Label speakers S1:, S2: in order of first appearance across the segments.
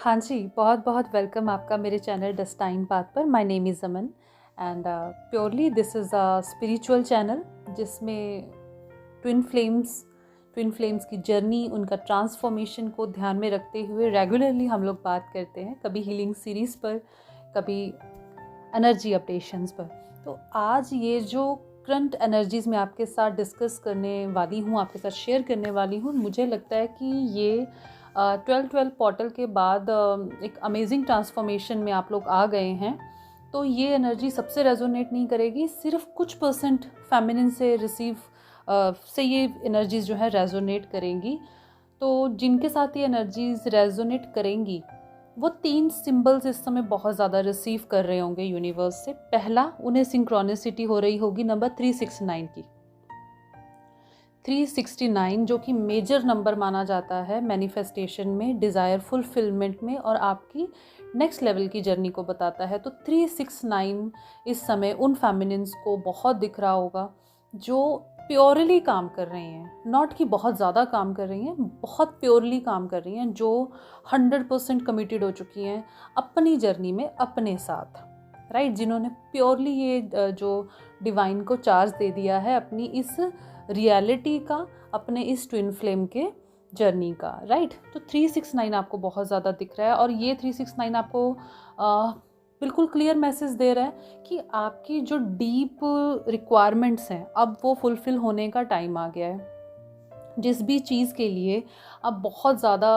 S1: हाँ जी, बहुत-बहुत वेलकम आपका मेरे चैनल डेस्टाइन पाथ पर। My name is Aman and purely this is a spiritual channel जिसमें ट्विन फ्लेम्स की जर्नी, उनका ट्रांसफॉर्मेशन को ध्यान में रखते हुए रेगुलरली हम लोग बात करते हैं, कभी हीलिंग सीरीज़ पर, कभी एनर्जी अपडेशंस पर। तो आज ये जो करंट एनर्जीज़ मैं आपके साथ डिस्कस करने वाली हूँ, आपके साथ शेयर करने वाली हूँ, मुझे लगता है कि ये 12-12 पोर्टल के बाद एक अमेजिंग ट्रांसफॉर्मेशन में आप लोग आ गए हैं। तो ये एनर्जी सबसे रेजोनेट नहीं करेगी, सिर्फ कुछ परसेंट फेमिनिन से रिसीव से ये एनर्जीज़ जो है रेजोनेट करेंगी। तो जिनके साथ ये एनर्जीज़ रेजोनेट करेंगी वो 3 सिंबल्स इस समय बहुत ज़्यादा रिसीव कर रहे होंगे यूनिवर्स से। पहला, उन्हें सिंक्रोनिसिटी हो रही होगी नंबर 369 की। 369 जो कि मेजर नंबर माना जाता है मैनिफेस्टेशन में, डिज़ायर फुलफिलमेंट में और आपकी नेक्स्ट लेवल की जर्नी को बताता है। तो 369 इस समय उन फेमिनिन्स को बहुत दिख रहा होगा जो प्योरली काम कर रही हैं, नॉट कि बहुत ज़्यादा काम कर रही हैं, बहुत प्योरली काम कर रही हैं, जो 100% कमिटेड हो चुकी हैं अपनी जर्नी में अपने साथ, राइट। जिन्होंने प्योरली ये जो डिवाइन को चार्ज दे दिया है अपनी इस रियलिटी का, अपने इस ट्विन फ्लेम के जर्नी का, राइट। तो 369 आपको बहुत ज़्यादा दिख रहा है और ये 369 आपको बिल्कुल क्लियर मैसेज दे रहा है कि आपकी जो डीप रिक्वायरमेंट्स हैं अब वो फुलफ़िल होने का टाइम आ गया है। जिस भी चीज़ के लिए आप बहुत ज़्यादा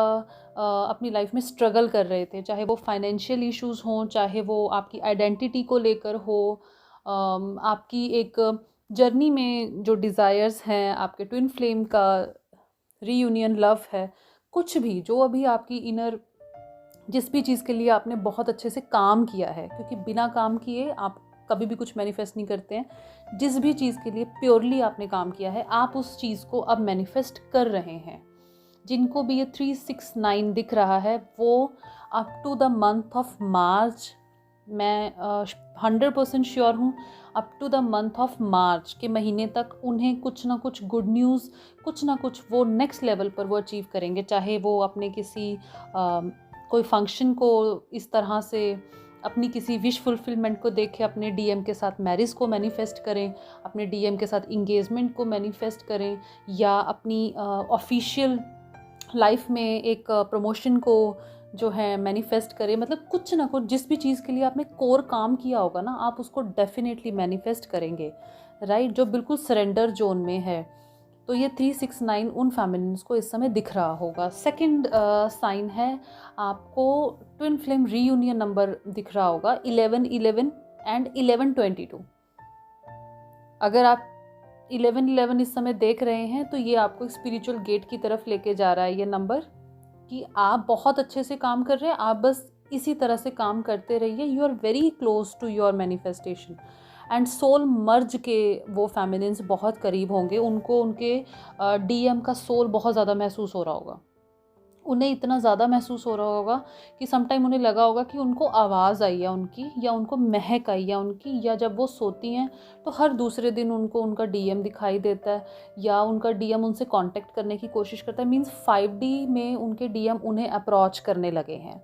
S1: अपनी लाइफ में स्ट्रगल कर रहे थे, चाहे वो फाइनेंशियल इश्यूज़ हों, चाहे वो आपकी आइडेंटिटी को लेकर हो, आपकी एक जर्नी में जो डिज़ायर्स हैं, आपके ट्विन फ्लेम का रीयूनियन लव है, कुछ भी जो अभी आपकी इनर, जिस भी चीज़ के लिए आपने बहुत अच्छे से काम किया है, क्योंकि बिना काम किए आप कभी भी कुछ मैनिफेस्ट नहीं करते हैं। जिस भी चीज़ के लिए प्योरली आपने काम किया है, आप उस चीज़ को अब मैनिफेस्ट कर रहे हैं। जिनको भी ये 369 दिख रहा है वो up to the month of March, मैं 100% श्योर हूँ, up to the month of March के महीने तक उन्हें कुछ ना कुछ गुड न्यूज़, कुछ ना कुछ वो नेक्स्ट लेवल पर वो अचीव करेंगे। चाहे वो अपने किसी कोई फंक्शन को इस तरह से अपनी किसी विश फुलफिलमेंट को देखें, अपने डीएम के साथ मैरिज को मैनिफेस्ट करें, अपने डीएम के साथ इंगेजमेंट को मैनिफेस्ट करें, या अपनी ऑफिशियल लाइफ में एक प्रमोशन को जो है मैनिफेस्ट करें। मतलब कुछ ना कुछ, जिस भी चीज़ के लिए आपने कोर काम किया होगा ना, आप उसको डेफिनेटली मैनिफेस्ट करेंगे, राइट। जो बिल्कुल सरेंडर जोन में है। तो ये 369 उन फेमिनिन्स को इस समय दिख रहा होगा। सेकंड साइन है, आपको ट्विन फ्लेम रीयूनियन नंबर दिख रहा होगा 1111 एंड 1122। अगर आप 1111 इस समय देख रहे हैं तो ये आपको स्पिरिचुअल गेट की तरफ लेके जा रहा है ये नंबर, कि आप बहुत अच्छे से काम कर रहे हैं, आप बस इसी तरह से काम करते रहिए। You are very close to your manifestation and soul merge के वो फेमिनिन्स बहुत करीब होंगे। उनको उनके डीएम का सोल बहुत ज़्यादा महसूस हो रहा होगा। उन्हें इतना ज़्यादा महसूस हो रहा होगा कि समटाइम उन्हें लगा होगा कि उनको आवाज़ आई है उनकी, या उनको महक आई है उनकी, या जब वो सोती हैं तो हर दूसरे दिन उनको उनका डीएम दिखाई देता है, या उनका डीएम उनसे कांटेक्ट करने की कोशिश करता है। मींस 5D में उनके डीएम उन्हें अप्रोच करने लगे हैं।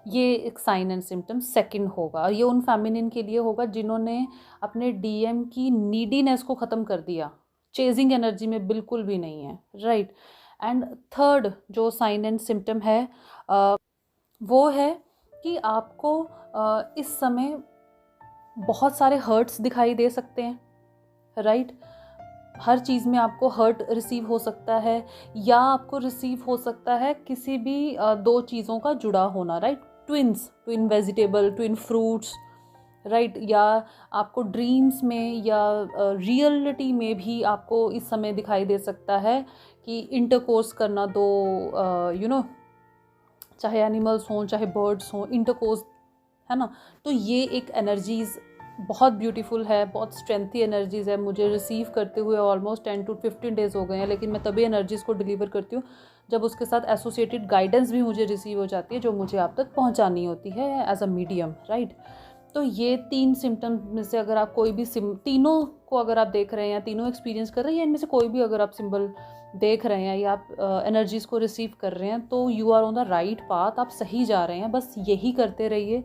S1: ये एक साइन एंड सिम्टम सेकंड होगा। ये उन फेमिनिन के लिए होगा जिन्होंने अपने डीएम की नीडीनेस को ख़त्म कर दिया, चेजिंग एनर्जी में बिल्कुल भी नहीं है, राइट। एंड थर्ड जो साइन एंड सिम्टम है वो है कि आपको इस समय बहुत सारे हर्ट्स दिखाई दे सकते हैं, राइट। हर चीज़ में आपको हर्ट रिसीव हो सकता है, या आपको रिसीव हो सकता है किसी भी दो चीज़ों का जुड़ा होना, right. Twin vegetable, twin fruits, right. या आपको ड्रीम्स में या रियलिटी में भी आपको इस समय दिखाई दे सकता है कि इंटरकोर्स करना दो, चाहे एनिमल्स हों चाहे बर्ड्स हों, इंटरकोर्स, है ना। तो ये एक एनर्जीज़ बहुत ब्यूटीफुल है, बहुत स्ट्रेंथी एनर्जीज़ है। मुझे रिसीव करते हुए ऑलमोस्ट 10 to 15 डेज़ हो गए हैं, लेकिन मैं तभी एनर्जीज़ को डिलीवर करती हूँ जब उसके साथ एसोसिएटेड गाइडेंस भी मुझे रिसीव हो जाती है, जो मुझे आप तक पहुँचानी होती है एज अ मीडियम, राइट। तो ये 3 सिम्टम में से अगर आप कोई भी तीनों को अगर आप देख रहे हैं या तीनों एक्सपीरियंस कर रहे हैं, या इनमें से कोई भी अगर आप सिंबल देख रहे हैं या आप एनर्जीज़ को रिसीव कर रहे हैं, तो you are on the right path, आप सही जा रहे हैं। बस यही करते रहिए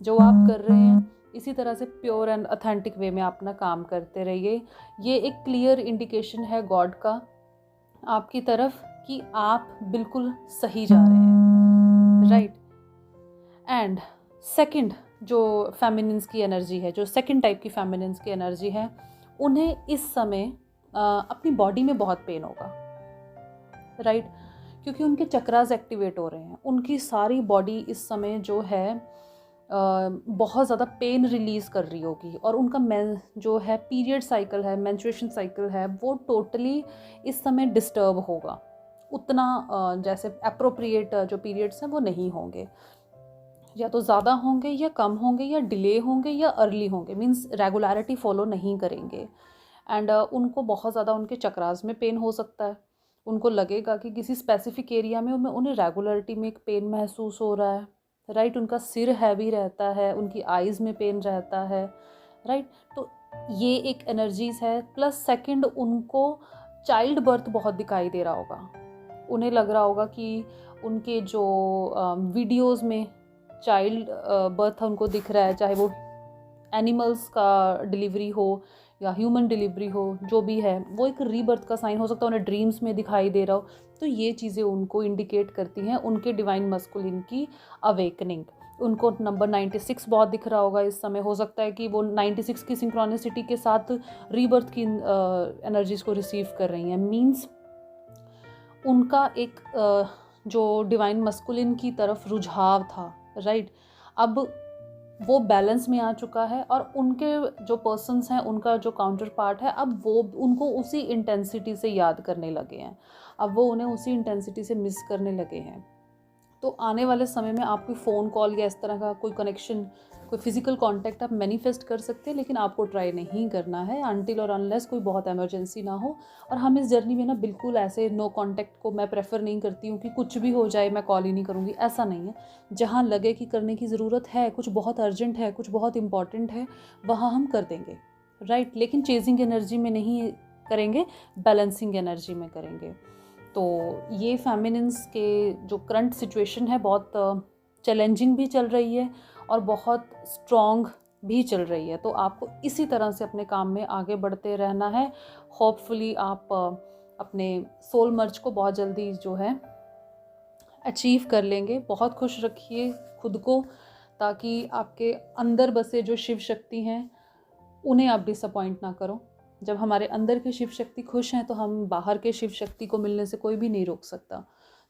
S1: जो आप कर रहे हैं, इसी तरह से प्योर एंड ऑथेंटिक वे में अपना काम करते रहिए। ये एक क्लियर इंडिकेशन है गॉड का आपकी तरफ कि आप बिल्कुल सही जा रहे हैं, राइट। एंड सेकंड जो फेमिनिन्स की एनर्जी है, जो सेकंड टाइप की फेमिनिन्स की एनर्जी है, उन्हें इस समय अपनी बॉडी में बहुत पेन होगा, राइट, क्योंकि उनके चक्रास एक्टिवेट हो रहे हैं। उनकी सारी बॉडी इस समय जो है बहुत ज़्यादा पेन रिलीज़ कर रही होगी, और उनका जो है पीरियड साइकिल है, मेंस्ट्रुएशन साइकिल है, वो टोटली इस समय डिस्टर्ब होगा। उतना जैसे अप्रोप्रिएट जो पीरियड्स हैं वो नहीं होंगे, या तो ज़्यादा होंगे या कम होंगे या डिले होंगे या अर्ली होंगे, मींस रेगुलरिटी फॉलो नहीं करेंगे। एंड उनको बहुत ज़्यादा उनके चक्रास में पेन हो सकता है। उनको लगेगा कि किसी स्पेसिफिक एरिया में उन्हें रेगुलरिटी में एक पेन महसूस हो रहा है, राइट। उनका सिर हैवी रहता है, उनकी आइज़ में पेन रहता है, राइट। तो ये एक एनर्जीज़ है। प्लस सेकंड, उनको चाइल्ड बर्थ बहुत दिखाई दे रहा होगा। उन्हें लग रहा होगा कि उनके जो वीडियोज़ में चाइल्ड बर्थ उनको दिख रहा है, चाहे वो एनिमल्स का डिलीवरी हो या ह्यूमन डिलीवरी हो, जो भी है वो एक रीबर्थ का साइन हो सकता है। उन्हें ड्रीम्स में दिखाई दे रहा हो, तो ये चीज़ें उनको इंडिकेट करती हैं उनके डिवाइन मस्कुलिन की अवेकनिंग। उनको नंबर 96 बहुत दिख रहा होगा इस समय। हो सकता है कि वो 96 की सिंक्रोनिसिटी के साथ रीबर्थ की एनर्जीज़ को रिसीव कर रही हैं। मीन्स उनका एक जो डिवाइन मस्कुलिन की तरफ रुझाव था, राइट, अब वो बैलेंस में आ चुका है, और उनके जो पर्सन्स हैं, उनका जो काउंटर पार्ट है, अब वो उनको उसी इंटेंसिटी से याद करने लगे हैं। अब वो उन्हें उसी इंटेंसिटी से मिस करने लगे हैं। तो आने वाले समय में आप कोई फ़ोन कॉल या इस तरह का कोई कनेक्शन, कोई फिजिकल कांटेक्ट आप मैनिफेस्ट कर सकते हैं, लेकिन आपको ट्राई नहीं करना है अनटिल और अनलेस कोई बहुत इमरजेंसी ना हो। और हम इस जर्नी में ना बिल्कुल ऐसे नो कांटेक्ट को मैं प्रेफर नहीं करती हूँ कि कुछ भी हो जाए मैं कॉल ही नहीं करूँगी, ऐसा नहीं है। जहाँ लगे कि करने की ज़रूरत है, कुछ बहुत अर्जेंट है, कुछ बहुत इंपॉर्टेंट है, वहाँ हम कर देंगे, राइट। लेकिन चेजिंग एनर्जी में नहीं करेंगे, बैलेंसिंग एनर्जी में करेंगे। तो ये फेमिनिन्स के जो करंट सिचुएशन है बहुत चैलेंजिंग भी चल रही है और बहुत स्ट्रॉन्ग भी चल रही है। तो आपको इसी तरह से अपने काम में आगे बढ़ते रहना है। होपफुली आप अपने सोल मर्ज को बहुत जल्दी जो है अचीव कर लेंगे। बहुत खुश रखिए खुद को, ताकि आपके अंदर बसे जो शिव शक्ति हैं उन्हें आप डिसअपॉइंट ना करो। जब हमारे अंदर की शिव शक्ति खुश हैं तो हम बाहर के शिव शक्ति को मिलने से कोई भी नहीं रोक सकता।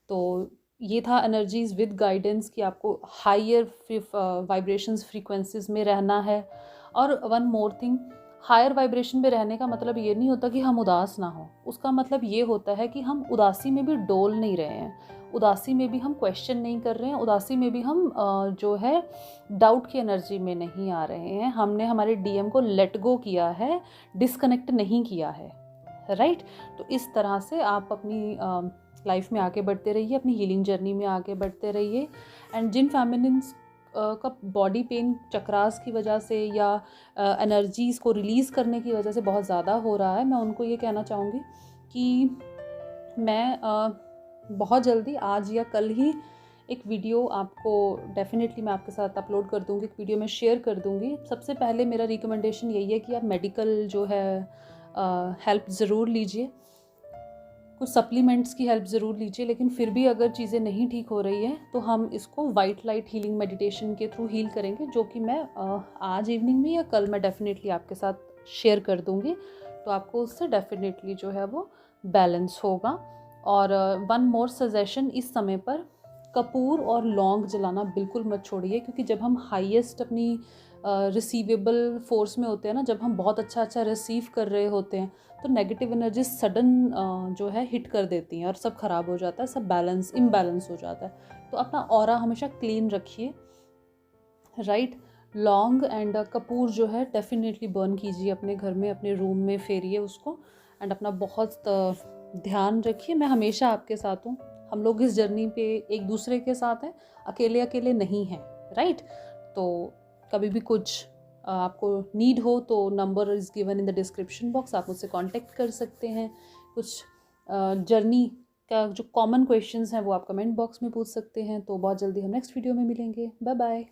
S1: तो ये था एनर्जीज़ विद गाइडेंस कि आपको हायर वाइब्रेशंस फ्रीक्वेंसीज में रहना है। और one more thing, higher vibration में रहने का मतलब ये नहीं होता कि हम उदास ना हो। उसका मतलब ये होता है कि हम उदासी में भी डोल नहीं रहे हैं, उदासी में भी हम क्वेश्चन नहीं कर रहे हैं, उदासी में भी हम जो है डाउट की एनर्जी में नहीं आ रहे हैं। हमने हमारे डीएम को लेट गो किया है, डिस्कनेक्ट नहीं किया है, राइट। तो इस तरह से आप अपनी लाइफ में आगे बढ़ते रहिए, अपनी हीलिंग जर्नी में आगे बढ़ते रहिए। एंड जिन फेमिनिन्स का बॉडी पेन चक्रास की वजह से या एनर्जीज़ को रिलीज़ करने की वजह से बहुत ज़्यादा हो रहा है, मैं उनको ये कहना चाहूँगी कि मैं बहुत जल्दी आज या कल ही एक वीडियो आपको डेफिनेटली मैं आपके साथ अपलोड कर दूँगी, एक वीडियो में शेयर कर दूँगी। सबसे पहले मेरा रिकमेंडेशन यही है कि आप मेडिकल जो है हेल्प ज़रूर लीजिए, कुछ सप्लीमेंट्स की हेल्प ज़रूर लीजिए। लेकिन फिर भी अगर चीज़ें नहीं ठीक हो रही हैं तो हम इसको वाइट लाइट हीलिंग मेडिटेशन के थ्रू हील करेंगे, जो कि मैं आज इवनिंग में या कल मैं डेफिनेटली आपके साथ शेयर कर दूँगी। तो आपको उससे डेफिनेटली जो है वो बैलेंस होगा। और वन मोर सजेशन, इस समय पर कपूर और लौंग जलाना बिल्कुल मत छोड़िए, क्योंकि जब हम हाईएस्ट अपनी रिसीवेबल फोर्स में होते हैं ना, जब हम बहुत अच्छा रिसीव कर रहे होते हैं, तो नेगेटिव एनर्जी सडन जो है हिट कर देती हैं और सब ख़राब हो जाता है, सब इम्बैलेंस हो जाता है। तो अपना ऑरा हमेशा क्लीन रखिए, राइट। लौंग एंड कपूर जो है डेफिनेटली बर्न कीजिए अपने घर में, अपने रूम में फेरिए उसको। एंड अपना बहुत ध्यान रखिए। मैं हमेशा आपके साथ हूँ, हम लोग इस जर्नी पे एक दूसरे के साथ हैं, अकेले नहीं हैं, राइट। तो कभी भी कुछ आपको नीड हो तो number is given in the description box, आप मुझसे कांटेक्ट कर सकते हैं। कुछ जर्नी का जो कॉमन क्वेश्चंस हैं वो आप कमेंट बॉक्स में पूछ सकते हैं। तो बहुत जल्दी हम नेक्स्ट वीडियो में मिलेंगे। Bye bye.